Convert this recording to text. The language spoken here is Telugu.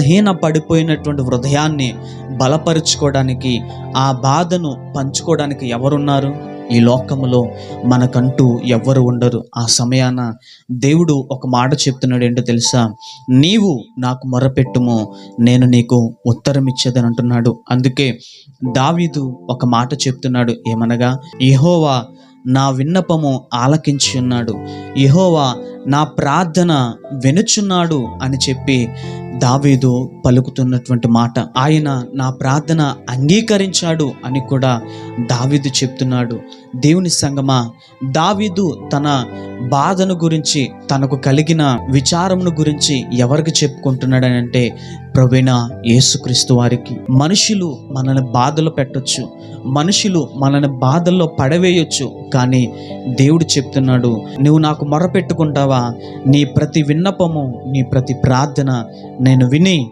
హీన పడిపోయినటువంటి హృదయాన్ని బలపరుచుకోవడానికి, ఆ బాధను పంచుకోవడానికి ఎవరున్నారు? ఈ లోకములో మనకంటూ ఎవ్వరు ఉండరు. ఆ సమయాన దేవుడు ఒక మాట చెప్తున్నాడు, ఏంటో తెలుసా? నీవు నాకు మొరపెట్టుము, నేను నీకు ఉత్తరం ఇచ్చేదని అంటున్నాడు. అందుకే దావీదు ఒక మాట చెప్తున్నాడు, ఏమనగా, యెహోవా నా విన్నపము ఆలకించి ఉన్నాడు, యెహోవా నా ప్రార్థన వినుచున్నాడు అని చెప్పి దావీదు పలుకుతున్నటువంటి మాట. ఆయన నా ప్రార్థన అంగీకరించాడు అని కూడా దావీదు చెప్తున్నాడు. దేవుని సంగమా, దావీదు తన బాధను గురించి, తనకు కలిగిన విచారమును గురించి ఎవరికి చెప్పుకుంటున్నాడని అంటే, ప్రభువైన యేసుక్రీస్తు వారికి. మనుషులు మనల్ని బాధలు పెట్టొచ్చు, మనుషులు మనల్ని బాధల్లో పడవేయొచ్చు, కానీ దేవుడు చెప్తున్నాడు, నువ్వు నాకు మొరపెట్టుకుంటావా, నీ ప్రతి విన్నపము, నీ ప్రతి ప్రార్థన నేను విని